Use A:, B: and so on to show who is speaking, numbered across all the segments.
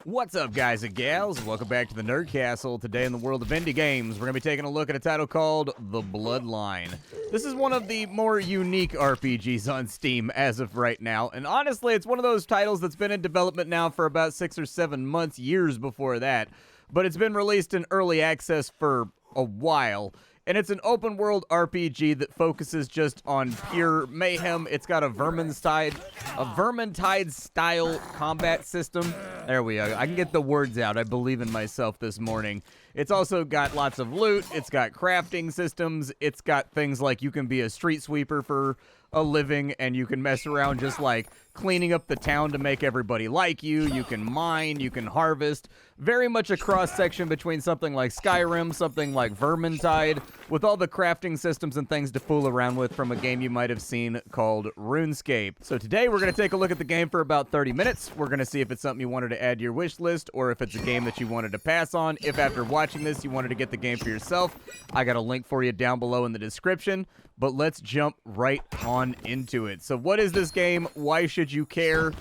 A: What's up, guys and gals? Welcome back to the Nerd Castle. Today in the world of indie games, we're going to be taking a look at a title called The Bloodline. This is one of the more unique RPGs on Steam as of right now, and honestly, it's one of those titles that's been in development now for about 6 or 7 months, years before that, but it's been released in early access for a while. And it's an open-world RPG that focuses just on pure mayhem. It's got a Vermintide-style combat system. There we go. I can get the words out. I believe in myself this morning. It's also got lots of loot. It's got crafting systems. It's got things like you can be a street sweeper for a living, and you can mess around just like cleaning up the town to make everybody like you. You can mine, you can harvest. Very much a cross-section between something like Skyrim, something like Vermintide, with all the crafting systems and things to fool around with from a game you might have seen called RuneScape. So today we're going to take a look at the game for about 30 minutes. We're going to see if it's something you wanted to add to your wish list, or if it's a game that you wanted to pass on. If after watching this you wanted to get the game for yourself, I got a link for you down below in the description. But let's jump right on into it. So what is this game? Why should you care?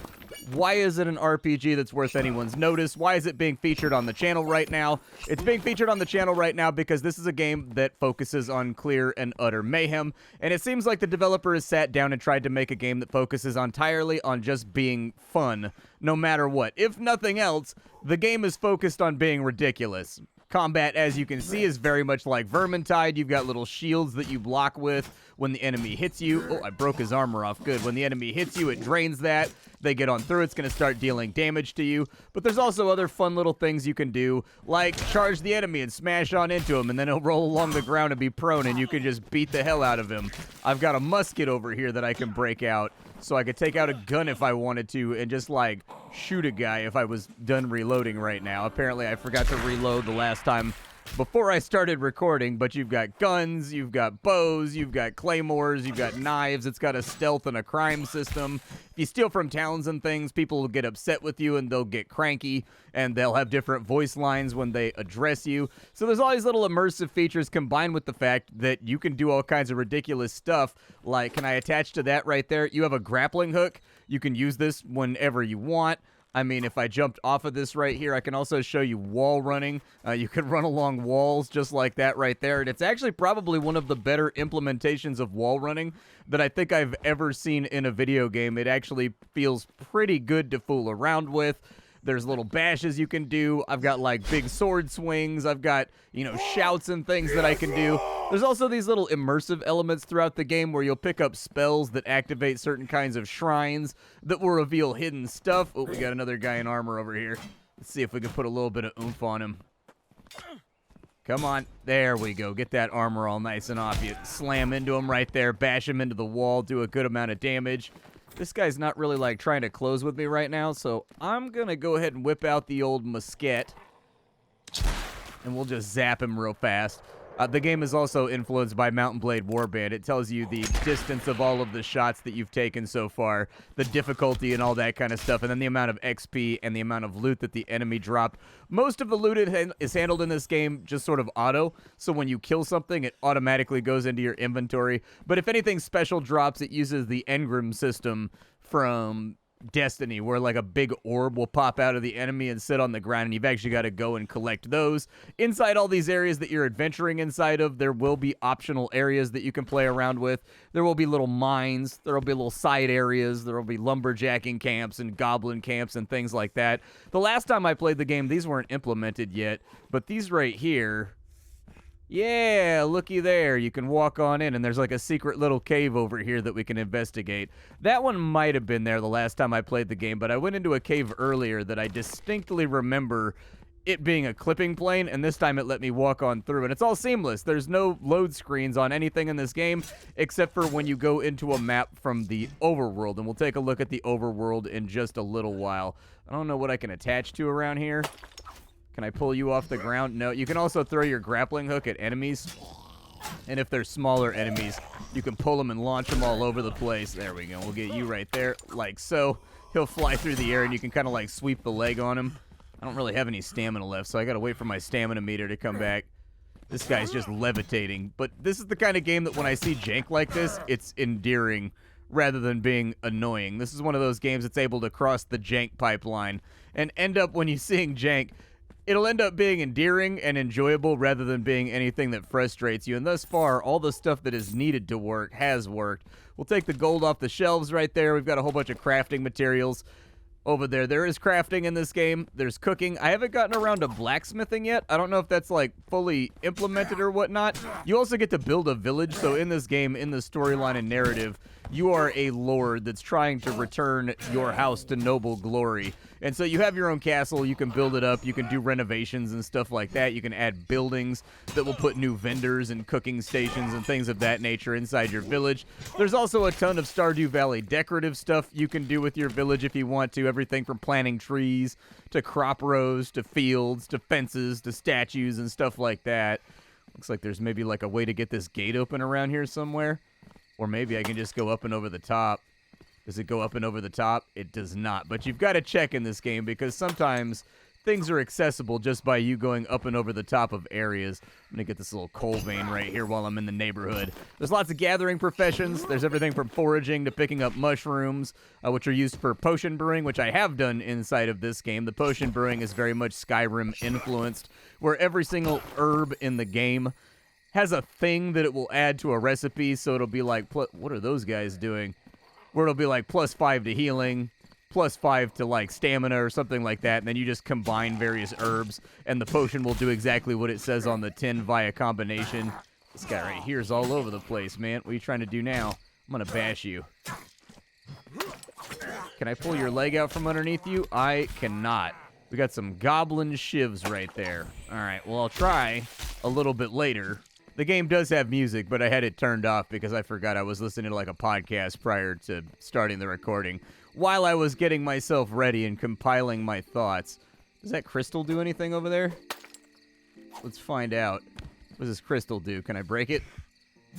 A: Why is it an RPG that's worth anyone's notice? Why is it being featured on the channel right now? It's being featured on the channel right now because this is a game that focuses on clear and utter mayhem, and it seems like the developer has sat down and tried to make a game that focuses entirely on just being fun, no matter what. If nothing else, the game is focused on being ridiculous. Combat, as you can see, is very much like Vermintide. You've got little shields that you block with when the enemy hits you. Oh, I broke his armor off. Good. When the enemy hits you, it drains that. They get on through, it's going to start dealing damage to you. But there's also other fun little things you can do, like charge the enemy and smash on into him, and then he'll roll along the ground and be prone, and you can just beat the hell out of him. I've got a musket over here that I can break out, so I could take out a gun if I wanted to and just, like, shoot a guy if I was done reloading right now. Apparently, I forgot to reload the last time before I started recording, but you've got guns, you've got bows, you've got claymores, you've got knives. It's got a stealth and a crime system. If you steal from towns and things, people will get upset with you and they'll get cranky, and they'll have different voice lines when they address you. So there's all these little immersive features combined with the fact that you can do all kinds of ridiculous stuff. Like, can I attach to that right there? You have a grappling hook. You can use this whenever you want. I mean, if I jumped off of this right here, I can also show you wall running. You can run along walls just like that right there. And it's actually probably one of the better implementations of wall running that I think I've ever seen in a video game. It actually feels pretty good to fool around with. There's little bashes you can do. I've got, like, big sword swings. I've got, you know, shouts and things that I can do. There's also these little immersive elements throughout the game where you'll pick up spells that activate certain kinds of shrines that will reveal hidden stuff. Oh, we got another guy in armor over here. Let's see if we can put a little bit of oomph on him. Come on. There we go. Get that armor all nice and off you. Slam into him right there. Bash him into the wall. Do a good amount of damage. This guy's not really, like, trying to close with me right now, so I'm going to go ahead and whip out the old musket, and we'll just zap him real fast. The game is also influenced by Mount & Blade Warband. It tells you the distance of all of the shots that you've taken so far, the difficulty and all that kind of stuff, and then the amount of XP and the amount of loot that the enemy dropped. Most of the loot is handled in this game just sort of auto, so when you kill something, it automatically goes into your inventory. But if anything special drops, it uses the engram system from Destiny, where like a big orb will pop out of the enemy and sit on the ground, and you've actually got to go and collect those. Inside all these areas that you're adventuring inside of, there will be optional areas that you can play around with. There will be little mines, there will be little side areas, there will be lumberjacking camps and goblin camps and things like that. The last time I played the game, these weren't implemented yet, but these right here, yeah, looky there. You can walk on in, and there's like a secret little cave over here that we can investigate. That one might have been there the last time I played the game, but I went into a cave earlier that I distinctly remember it being a clipping plane, and this time it let me walk on through, and it's all seamless. There's no load screens on anything in this game, except for when you go into a map from the Overworld, and we'll take a look at the Overworld in just a little while. I don't know what I can attach to around here. Can I pull you off the ground? No. You can also throw your grappling hook at enemies. And if they're smaller enemies, you can pull them and launch them all over the place. There we go. We'll get you right there, like so. He'll fly through the air, and you can kind of like sweep the leg on him. I don't really have any stamina left, so I got to wait for my stamina meter to come back. This guy's just levitating. But this is the kind of game that when I see jank like this, it's endearing rather than being annoying. This is one of those games that's able to cross the jank pipeline and end up, when you're seeing jank, it'll end up being endearing and enjoyable rather than being anything that frustrates you. And thus far, all the stuff that is needed to work has worked. We'll take the gold off the shelves right there. We've got a whole bunch of crafting materials over there. There is crafting in this game. There's cooking. I haven't gotten around to blacksmithing yet. I don't know if that's like fully implemented or whatnot. You also get to build a village. So in this game, in the storyline and narrative, you are a lord that's trying to return your house to noble glory. And so you have your own castle. You can build it up. You can do renovations and stuff like that. You can add buildings that will put new vendors and cooking stations and things of that nature inside your village. There's also a ton of Stardew Valley decorative stuff you can do with your village if you want to. Everything from planting trees to crop rows to fields to fences to statues and stuff like that. Looks like there's maybe like a way to get this gate open around here somewhere. Or maybe I can just go up and over the top. Does it go up and over the top? It does not. But you've got to check in this game because sometimes things are accessible just by you going up and over the top of areas. I'm going to get this little coal vein right here while I'm in the neighborhood. There's lots of gathering professions. There's everything from foraging to picking up mushrooms, which are used for potion brewing, which I have done inside of this game. The potion brewing is very much Skyrim influenced, where every single herb in the game has a thing that it will add to a recipe. So it'll be like, what are those guys doing? Where it'll be like +5 to healing, +5 to like stamina or something like that, and then you just combine various herbs, and the potion will do exactly what it says on the tin via combination. This guy right here is all over the place, man. What are you trying to do now? I'm gonna bash you. Can I pull your leg out from underneath you? I cannot. We got some goblin shivs right there. All right, well, I'll try a little bit later. The game does have music, but I had it turned off because I forgot I was listening to like a podcast prior to starting the recording while I was getting myself ready and compiling my thoughts. Does that crystal do anything over there? Let's find out. What does this crystal do? Can I break it?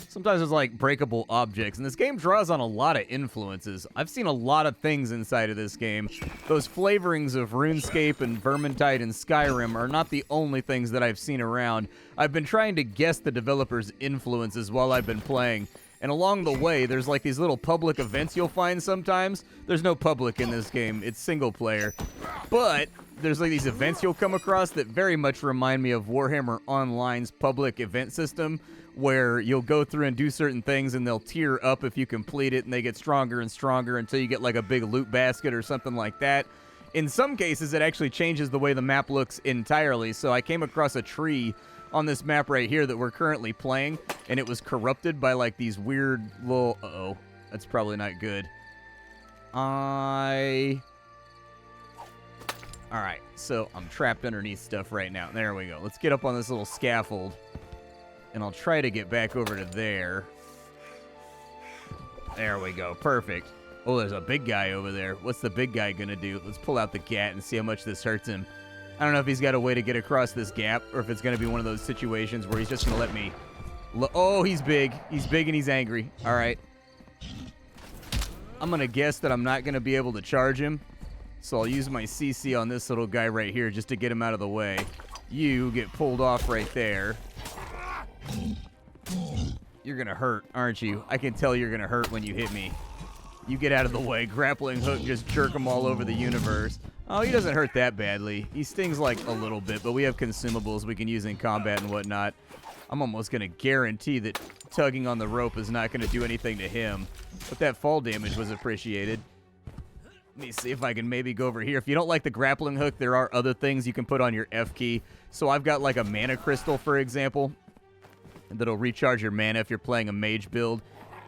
A: Sometimes there's like breakable objects, and this game draws on a lot of influences. I've seen a lot of things inside of this game. Those flavorings of RuneScape and Vermintide and Skyrim are not the only things that I've seen around. I've been trying to guess the developers' influences while I've been playing, and along the way, there's like these little public events you'll find sometimes. There's no public in this game. It's single player. But there's like these events you'll come across that very much remind me of Warhammer Online's public event system, where you'll go through and do certain things and they'll tier up if you complete it, and they get stronger and stronger until you get like a big loot basket or something like that. In some cases, it actually changes the way the map looks entirely. So I came across a tree on this map right here that we're currently playing, and it was corrupted by like these weird little... Uh-oh, that's probably not good. Alright, so I'm trapped underneath stuff right now. There we go. Let's get up on this little scaffold, and I'll try to get back over to there. There we go. Perfect. Oh, there's a big guy over there. What's the big guy gonna do? Let's pull out the cat and see how much this hurts him. I don't know if he's got a way to get across this gap, or if it's gonna be one of those situations where he's just gonna let me... Oh, he's big. He's big and he's angry. All right. I'm gonna guess that I'm not gonna be able to charge him, so I'll use my CC on this little guy right here just to get him out of the way. You get pulled off right there. You're gonna hurt, aren't you? I can tell you're gonna hurt when you hit me. You get out of the way. Grappling hook, just jerk him all over the universe. Oh, he doesn't hurt that badly. He stings like a little bit, but we have consumables we can use in combat and whatnot. I'm almost gonna guarantee that tugging on the rope is not gonna do anything to him, but that fall damage was appreciated. Let me see if I can maybe go over here. If you don't like the grappling hook, there are other things you can put on your F key. So I've got like a mana crystal, for example, that'll recharge your mana if you're playing a mage build.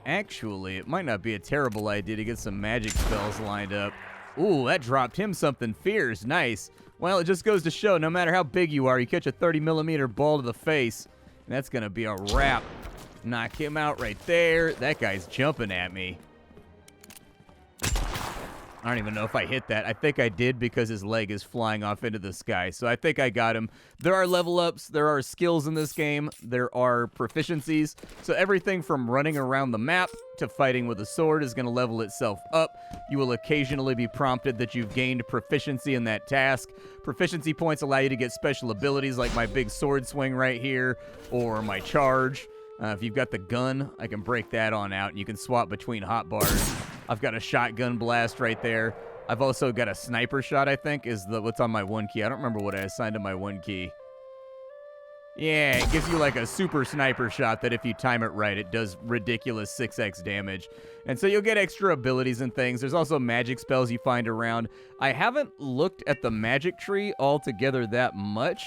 A: Actually, it might not be a terrible idea to get some magic spells lined up. Ooh, that dropped him something fierce. Nice. Well, it just goes to show, no matter how big you are, you catch a 30mm ball to the face, and that's going to be a wrap. Knock him out right there. That guy's jumping at me. I don't even know if I hit that. I think I did because his leg is flying off into the sky. So I think I got him. There are level ups. There are skills in this game. There are proficiencies. So everything from running around the map to fighting with a sword is going to level itself up. You will occasionally be prompted that you've gained proficiency in that task. Proficiency points allow you to get special abilities like my big sword swing right here or my charge. If you've got the gun, I can break that on out, and you can swap between hotbars. I've got a shotgun blast right there. I've also got a sniper shot, I think, is what's on my 1 key. I don't remember what I assigned to my 1 key. Yeah, it gives you like a super sniper shot that if you time it right, it does ridiculous 6x damage. And so you'll get extra abilities and things. There's also magic spells you find around. I haven't looked at the magic tree altogether that much,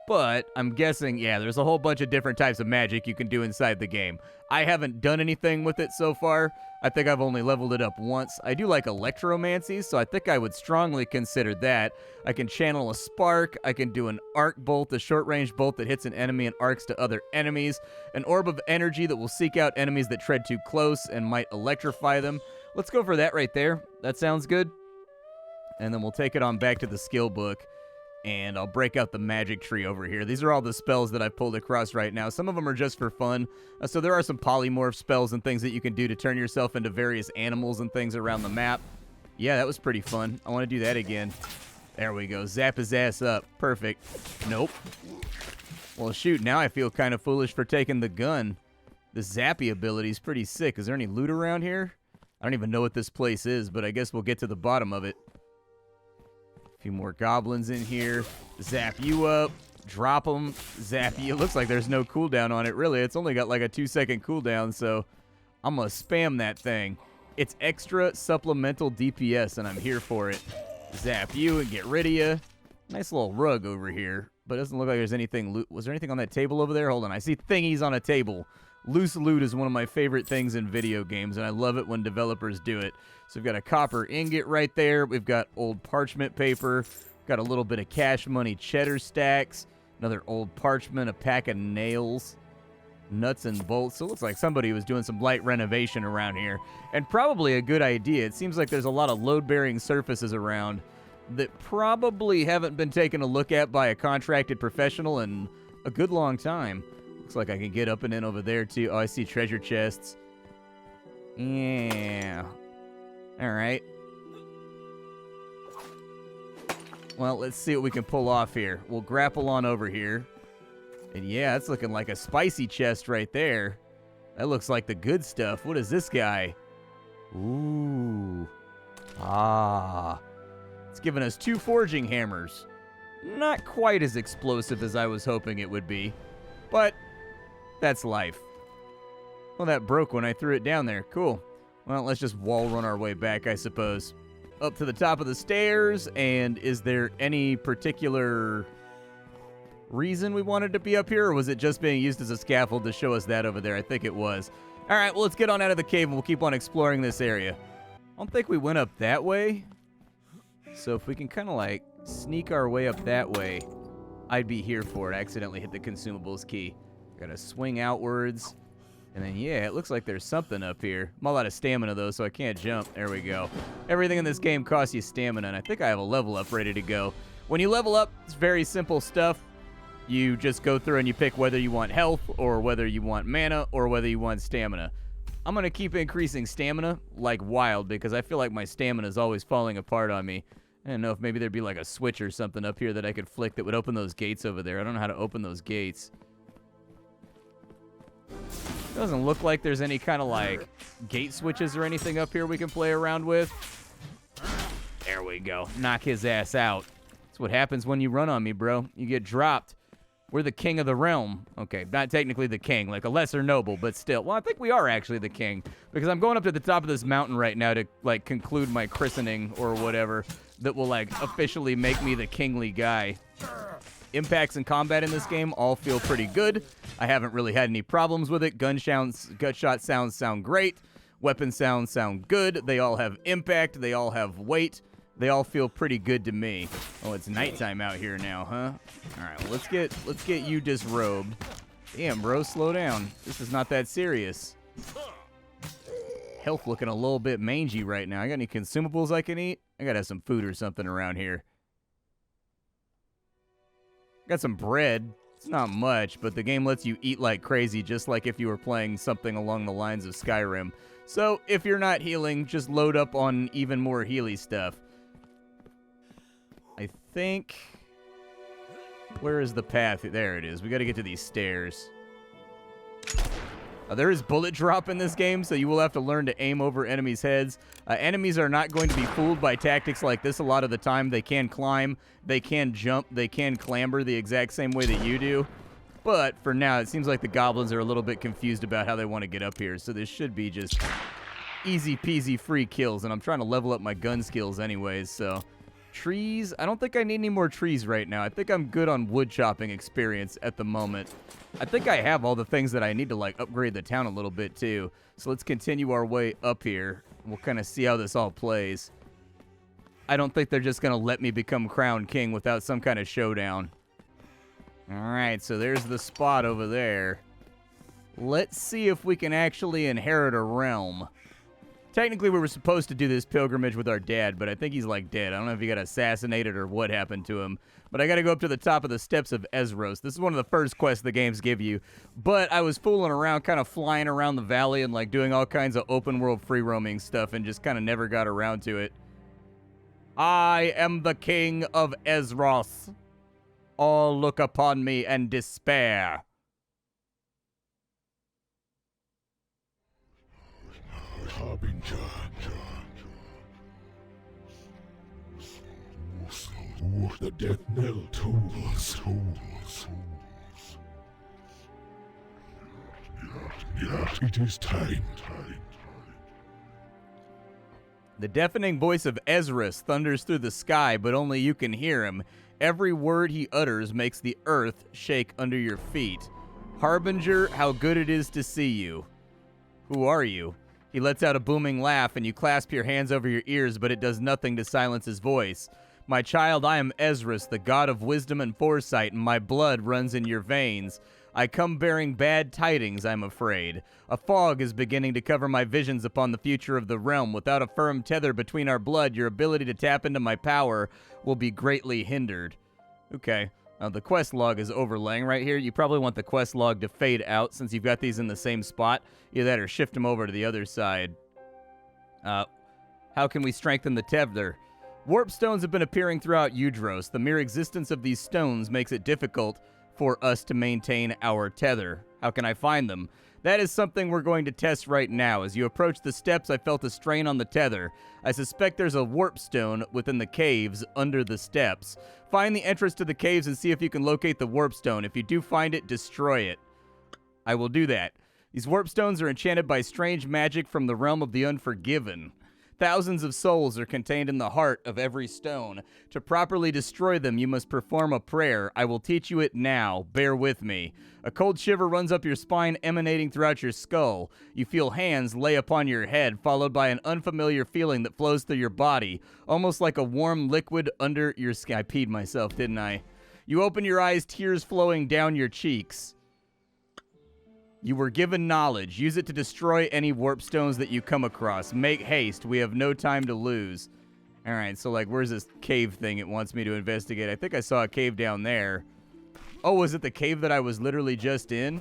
A: but I'm guessing, yeah, there's a whole bunch of different types of magic you can do inside the game. I haven't done anything with it so far. I think I've only leveled it up once. I do like electromancy, so I think I would strongly consider that. I can channel a spark. I can do an arc bolt, a short-range bolt that hits an enemy and arcs to other enemies. An orb of energy that will seek out enemies that tread too close and might electrify them. Let's go for that right there. That sounds good. And then we'll take it on back to the skill book. And I'll break out the magic tree over here. These are all the spells that I've pulled across right now. Some of them are just for fun. So there are some polymorph spells and things that you can do to turn yourself into various animals and things around the map. Yeah, that was pretty fun. I want to do that again. There we go. Zap his ass up. Perfect. Nope. Well, shoot. Now I feel kind of foolish for taking the gun. The zappy ability is pretty sick. Is there any loot around here? I don't even know what this place is, but I guess we'll get to the bottom of it. Few more goblins in here. Zap you up. Drop them. Zap you. It looks like there's no cooldown on it, really. It's only got like a 2-second cooldown, so I'm going to spam that thing. It's extra supplemental DPS, and I'm here for it. Zap you and get rid of you. Nice little rug over here, but it doesn't look like there's anything. Was there anything on that table over there? Hold on. I see thingies on a table. Loose loot is one of my favorite things in video games, and I love it when developers do it. So we've got a copper ingot right there. We've got old parchment paper. Got a little bit of cash money cheddar stacks. Another old parchment, a pack of nails, nuts and bolts. So it looks like somebody was doing some light renovation around here. And probably a good idea. It seems like there's a lot of load-bearing surfaces around that probably haven't been taken a look at by a contracted professional in a good long time. Looks like I can get up and in over there, too. Oh, I see treasure chests. Yeah. All right. Well, let's see what we can pull off here. We'll grapple on over here. And yeah, that's looking like a spicy chest right there. That looks like the good stuff. What is this guy? Ooh. Ah. It's giving us 2 forging hammers. Not quite as explosive as I was hoping it would be. But that's life. Well, that broke when I threw it down there. Cool. Well, let's just wall run our way back, I suppose. Up to the top of the stairs, and is there any particular reason we wanted to be up here, or was it just being used as a scaffold to show us that over there? I think it was. All right, well, let's get on out of the cave, and we'll keep on exploring this area. I don't think we went up that way, so if we can kind of, like, sneak our way up that way, I'd be here for it. I accidentally hit the consumables key. Gotta swing outwards. And then, yeah, it looks like there's something up here. I'm all out of stamina, though, so I can't jump. There we go. Everything in this game costs you stamina, and I think I have a level up ready to go. When you level up, it's very simple stuff. You just go through and you pick whether you want health, or whether you want mana, or whether you want stamina. I'm going to keep increasing stamina like wild, because I feel like my stamina is always falling apart on me. I don't know if maybe there'd be like a switch or something up here that I could flick that would open those gates over there. I don't know how to open those gates. Doesn't look like there's any kind of like gate switches or anything up here we can play around with. There we go. Knock his ass out. That's what happens when you run on me, bro. You get dropped. We're the king of the realm. Okay, not technically the king, like a lesser noble, but still. Well, I think we are actually the king, because I'm going up to the top of this mountain right now to like conclude my christening or whatever that will like officially make me the kingly guy. Impacts and combat in this game all feel pretty good. I haven't really had any problems with it. Gunshot sounds sound great. Weapon sounds sound good. They all have impact. They all have weight. They all feel pretty good to me. Oh, it's nighttime out here now, huh? All right, well, let's get you disrobed. Damn, bro, slow down. This is not that serious. Health looking a little bit mangy right now. I got any consumables I can eat? I gotta have some food or something around here. Got some bread. It's not much, but the game lets you eat like crazy, just like if you were playing something along the lines of Skyrim. So if you're not healing, just load up on even more healy stuff. I think... Where is the path? There it is. We got to get to these stairs. There is bullet drop in this game, so you will have to learn to aim over enemies' heads. Enemies are not going to be fooled by tactics like this a lot of the time. They can climb, they can jump, they can clamber the exact same way that you do. But for now, it seems like the goblins are a little bit confused about how they want to get up here, so this should be just easy peasy free kills, and I'm trying to level up my gun skills anyways, so... Trees? I don't think I need any more trees right now. I think I'm good on wood chopping experience at the moment. I think I have all the things that I need to, like, upgrade the town a little bit, too. So let's continue our way up here. We'll kind of see how this all plays. I don't think they're just going to let me become crowned king without some kind of showdown. Alright, so there's the spot over there. Let's see if we can actually inherit a realm. Technically, we were supposed to do this pilgrimage with our dad, but I think he's, like, dead. I don't know if he got assassinated or what happened to him. But I got to go up to the top of the steps of Esros. This is one of the first quests the games give you. But I was fooling around, kind of flying around the valley and, like, doing all kinds of open-world free-roaming stuff and just kind of never got around to it. I am the king of Esros. All look upon me and despair.
B: The death knell tolls. Yet it is time.
A: The deafening voice of Esros thunders through the sky, but only you can hear him. Every word he utters makes the earth shake under your feet. Harbinger, how good it is to see you. Who are you? He lets out a booming laugh, and you clasp your hands over your ears, but it does nothing to silence his voice. My child, I am Esros, the god of wisdom and foresight, and my blood runs in your veins. I come bearing bad tidings, I'm afraid. A fog is beginning to cover my visions upon the future of the realm. Without a firm tether between our blood, your ability to tap into my power will be greatly hindered. Okay. The quest log is overlaying right here. You probably want the quest log to fade out since you've got these in the same spot. Either that or shift them over to the other side. How can we strengthen the tether? Warp stones have been appearing throughout Udros. The mere existence of these stones makes it difficult for us to maintain our tether. How can I find them? That is something we're going to test right now. As you approach the steps, I felt a strain on the tether. I suspect there's a warp stone within the caves under the steps. Find the entrance to the caves and see if you can locate the warp stone. If you do find it, destroy it. I will do that. These warp stones are enchanted by strange magic from the realm of the unforgiven. Thousands of souls are contained in the heart of every stone. To properly destroy them, you must perform a prayer. I will teach you it now. Bear with me. A cold shiver runs up your spine, emanating throughout your skull. You feel hands lay upon your head, followed by an unfamiliar feeling that flows through your body, almost like a warm liquid under your skin. I peed myself, didn't I? You open your eyes, tears flowing down your cheeks. You were given knowledge. Use it to destroy any warp stones that you come across. Make haste. We have no time to lose. All right, so, like, where's this cave thing it wants me to investigate? I think I saw a cave down there. Oh, was it the cave that I was literally just in?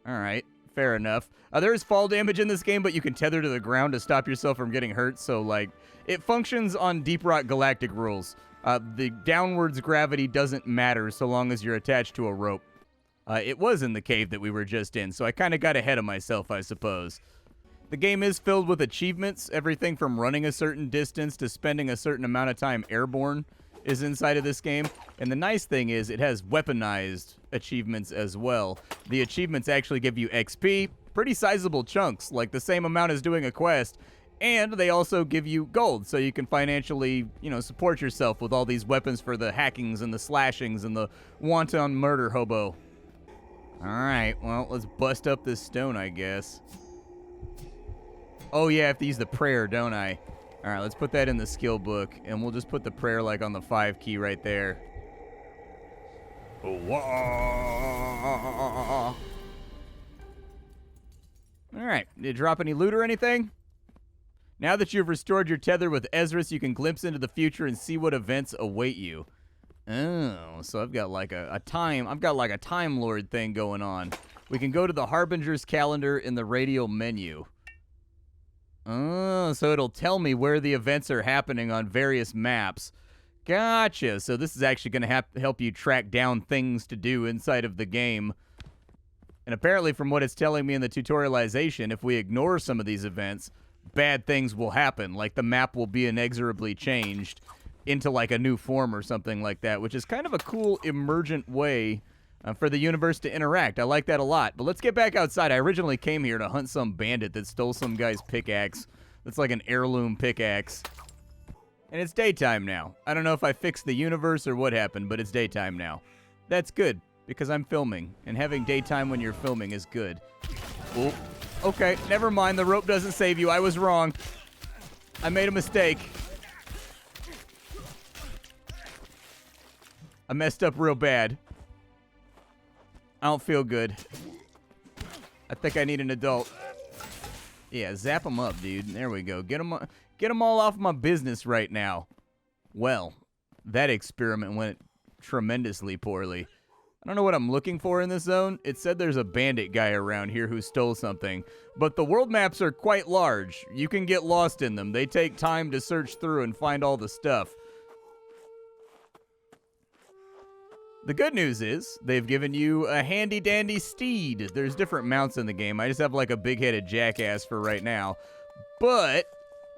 A: All right, fair enough. There is fall damage in this game, but you can tether to the ground to stop yourself from getting hurt. So, like, it functions on Deep Rock Galactic rules. The downwards gravity doesn't matter so long as you're attached to a rope. It was in the cave that we were just in, so I kind of got ahead of myself, I suppose. The game is filled with achievements. Everything from running a certain distance to spending a certain amount of time airborne is inside of this game. And the nice thing is it has weaponized achievements as well. The achievements actually give you XP, pretty sizable chunks, like the same amount as doing a quest. And they also give you gold, so you can financially, support yourself with all these weapons for the hackings and the slashings and the wanton murder hobo. Alright, well, let's bust up this stone, I guess. Oh, yeah, I have to use the prayer, don't I? Alright, let's put that in the skill book, and we'll just put the prayer, like, on the 5 key right there. Alright, did it drop any loot or anything? Now that you've restored your tether with Esros, you can glimpse into the future and see what events await you. Oh, so I've got like a Time Lord thing going on. We can go to the Harbinger's calendar in the radial menu. Oh, so it'll tell me where the events are happening on various maps. Gotcha. So this is actually going to help you track down things to do inside of the game. And apparently from what it's telling me in the tutorialization, if we ignore some of these events, bad things will happen. Like the map will be inexorably changed into like a new form or something like that, which is kind of a cool emergent way for the universe to interact. I like that a lot. But let's get back outside. I originally came here to hunt some bandit that stole some guy's pickaxe. That's like an heirloom pickaxe. And it's daytime now. I don't know if I fixed the universe or what happened, but it's daytime now. That's good, because I'm filming, and having daytime when you're filming is good. Oh, okay, never mind. The rope doesn't save you. I was wrong. I made a mistake. I messed up real bad. I don't feel good. I think I need an adult. Yeah, zap them up, dude. There we go. Get them all off my business right now. Well, that experiment went tremendously poorly. I don't know what I'm looking for in this zone. It said there's a bandit guy around here who stole something, but the world maps are quite large. You can get lost in them. They take time to search through and find all the stuff. The good news is they've given you a handy-dandy steed. There's different mounts in the game. I just have like a big-headed jackass for right now. But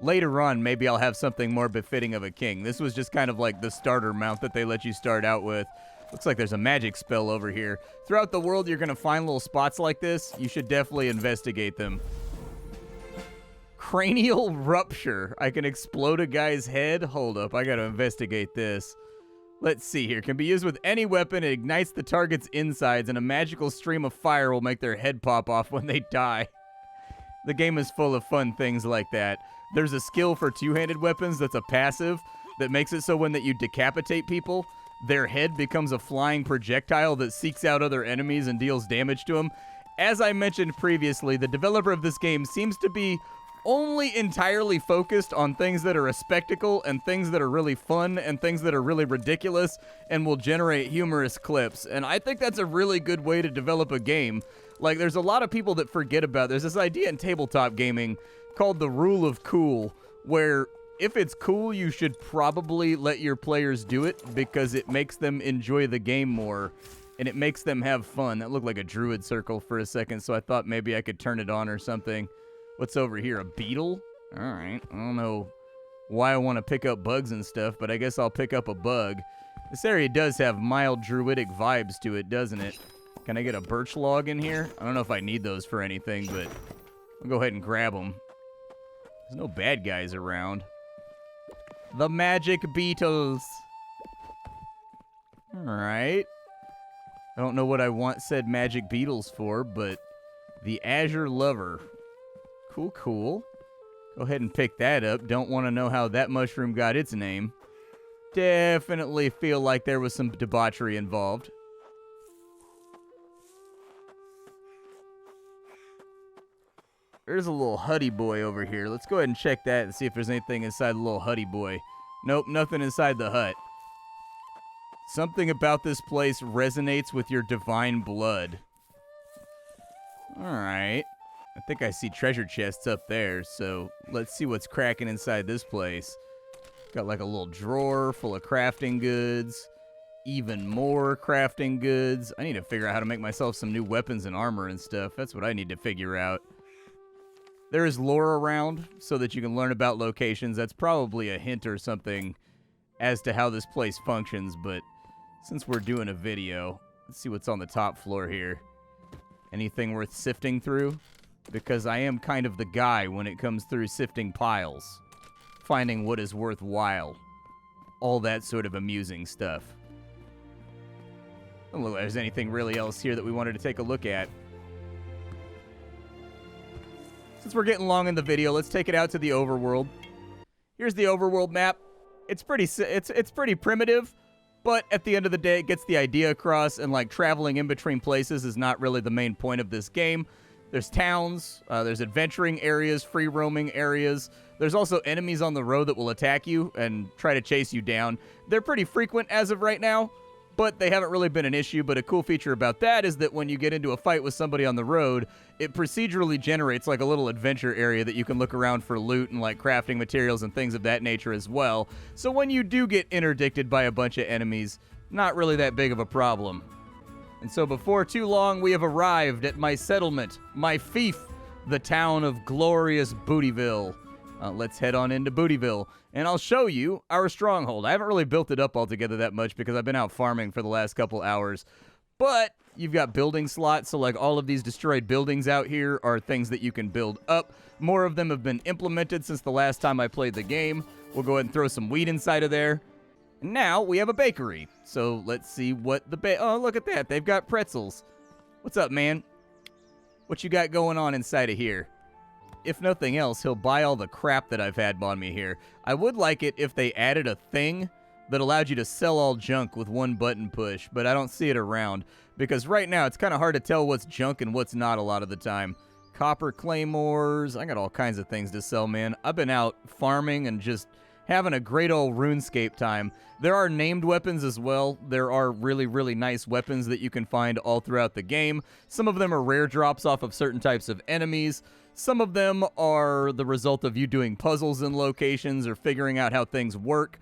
A: later on, maybe I'll have something more befitting of a king. This was just kind of like the starter mount that they let you start out with. Looks like there's a magic spell over here. Throughout the world, you're going to find little spots like this. You should definitely investigate them. Cranial rupture. I can explode a guy's head. Hold up, I got to investigate this. Let's see here. Can be used with any weapon. It ignites the target's insides, and a magical stream of fire will make their head pop off when they die. The game is full of fun things like that. There's a skill for two-handed weapons that's a passive that makes it so when that you decapitate people, their head becomes a flying projectile that seeks out other enemies and deals damage to them. As I mentioned previously, the developer of this game seems to be only entirely focused on things that are a spectacle and things that are really fun and things that are really ridiculous and will generate humorous clips. And I think that's a really good way to develop a game. Like, there's a lot of people that forget about, there's this idea in tabletop gaming called the rule of cool, where if it's cool, you should probably let your players do it because it makes them enjoy the game more and it makes them have fun. That looked like a druid circle for a second, so I thought maybe I could turn it on or something. What's over here, a beetle? All right, I don't know why I want to pick up bugs and stuff, but I guess I'll pick up a bug. This area does have mild druidic vibes to it, doesn't it? Can I get a birch log in here? I don't know if I need those for anything, but I'll go ahead and grab them. There's no bad guys around. The magic beetles. All right. I don't know what I want said magic beetles for, but the Azure Lover. Cool, cool. Go ahead and pick that up. Don't want to know how that mushroom got its name. Definitely feel like there was some debauchery involved. There's a little huddy boy over here. Let's go ahead and check that and see if there's anything inside the little huddy boy. Nope, nothing inside the hut. Something about this place resonates with your divine blood. Alright. I think I see treasure chests up there, so let's see what's cracking inside this place. Got like a little drawer full of crafting goods. Even more crafting goods. I need to figure out how to make myself some new weapons and armor and stuff. That's what I need to figure out. There is lore around so that you can learn about locations. That's probably a hint or something as to how this place functions, but since we're doing a video, let's see what's on the top floor here. Anything worth sifting through? Because I am kind of the guy when it comes through sifting piles. Finding what is worthwhile. All that sort of amusing stuff. I don't know if there's anything really else here that we wanted to take a look at. Since we're getting long in the video, let's take it out to the overworld. Here's the overworld map. It's pretty primitive, but at the end of the day, it gets the idea across, and like traveling in between places is not really the main point of this game. There's towns, there's adventuring areas, free roaming areas. There's also enemies on the road that will attack you and try to chase you down. They're pretty frequent as of right now, but they haven't really been an issue. But a cool feature about that is that when you get into a fight with somebody on the road, it procedurally generates like a little adventure area that you can look around for loot and like crafting materials and things of that nature as well. So when you do get interdicted by a bunch of enemies, not really that big of a problem. And so before too long, we have arrived at my settlement, my fief, the town of glorious Bootyville. Let's head on into Bootyville, and I'll show you our stronghold. I haven't really built it up altogether that much because I've been out farming for the last couple hours. But you've got building slots, so like all of these destroyed buildings out here are things that you can build up. More of them have been implemented since the last time I played the game. We'll go ahead and throw some wheat inside of there. And now we have a bakery. So let's see what oh, look at that. They've got pretzels. What's up, man? What you got going on inside of here? If nothing else, he'll buy all the crap that I've had on me here. I would like it if they added a thing that allowed you to sell all junk with one button push, but I don't see it around, because right now it's kind of hard to tell what's junk and what's not a lot of the time. Copper claymores, I got all kinds of things to sell, man. I've been out farming and just having a great old RuneScape time. There are named weapons as well. There are really, really nice weapons that you can find all throughout the game. Some of them are rare drops off of certain types of enemies. Some of them are the result of you doing puzzles in locations or figuring out how things work.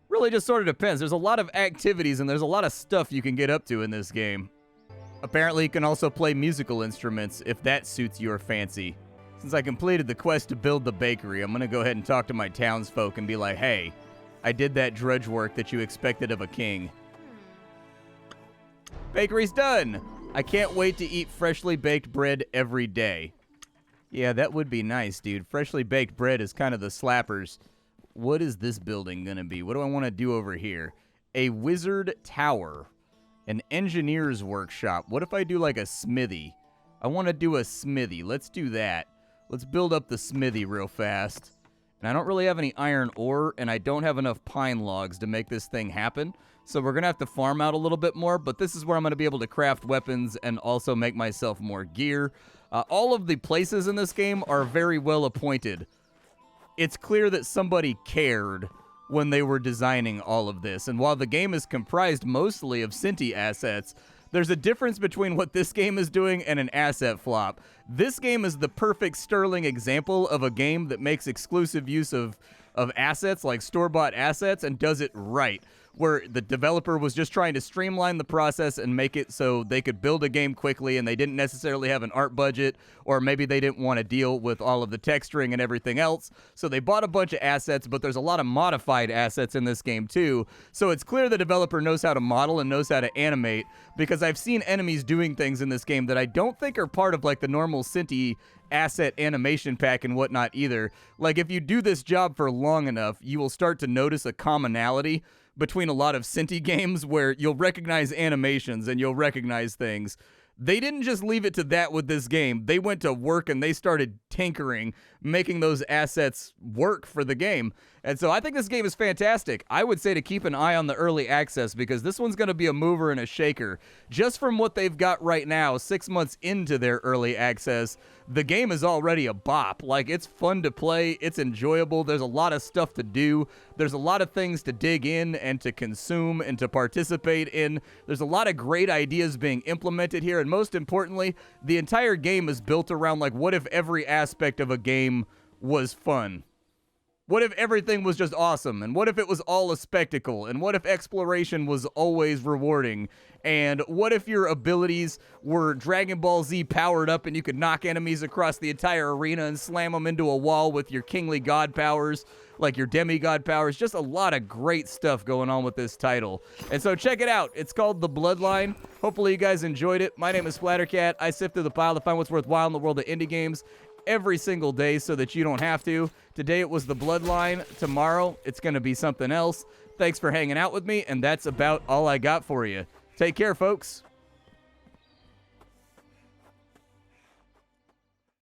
A: Really just sort of depends. There's a lot of activities and there's a lot of stuff you can get up to in this game. Apparently you can also play musical instruments if that suits your fancy. Since I completed the quest to build the bakery, I'm going to go ahead and talk to my townsfolk and be like, hey, I did that drudge work that you expected of a king. Bakery's done! I can't wait to eat freshly baked bread every day. Yeah, that would be nice, dude. Freshly baked bread is kind of the slappers. What is this building going to be? What do I want to do over here? A wizard tower. An engineer's workshop. What if I do like a smithy? I want to do a smithy. Let's do that. Let's build up the smithy real fast. And I don't really have any iron ore, and I don't have enough pine logs to make this thing happen. So we're going to have to farm out a little bit more, but this is where I'm going to be able to craft weapons and also make myself more gear. All of the places in this game are very well appointed. It's clear that somebody cared when they were designing all of this. And while the game is comprised mostly of Cinti assets, there's a difference between what this game is doing and an asset flop. This game is the perfect sterling example of a game that makes exclusive use of assets, like store-bought assets, and does it right. Where the developer was just trying to streamline the process and make it so they could build a game quickly and they didn't necessarily have an art budget, or maybe they didn't want to deal with all of the texturing and everything else. So they bought a bunch of assets, but there's a lot of modified assets in this game too. So it's clear the developer knows how to model and knows how to animate, because I've seen enemies doing things in this game that I don't think are part of like the normal Cinti asset animation pack and whatnot either. Like if you do this job for long enough, you will start to notice a commonality between a lot of Cinti games where you'll recognize animations and you'll recognize things. They didn't just leave it to that with this game. They went to work and they started tinkering, making those assets work for the game. And so I think this game is fantastic. I would say to keep an eye on the early access, because this one's going to be a mover and a shaker. Just from what they've got right now, 6 months into their early access, the game is already a bop. Like, it's fun to play. It's enjoyable. There's a lot of stuff to do. There's a lot of things to dig in and to consume and to participate in. There's a lot of great ideas being implemented here. And most importantly, the entire game is built around, like, what if every aspect of a game was fun? What if everything was just awesome? And what if it was all a spectacle? And what if exploration was always rewarding? And what if your abilities were Dragon Ball Z powered up and you could knock enemies across the entire arena and slam them into a wall with your kingly god powers, like your demigod powers? Just a lot of great stuff going on with this title. And so check it out. It's called The Bloodline. Hopefully you guys enjoyed it. My name is Splattercat. I sift through the pile to find what's worthwhile in the world of indie games every single day so that you don't have to. Today it was The Bloodline. Tomorrow it's going to be something else. Thanks for hanging out with me, and that's about all I got for you. Take care, folks.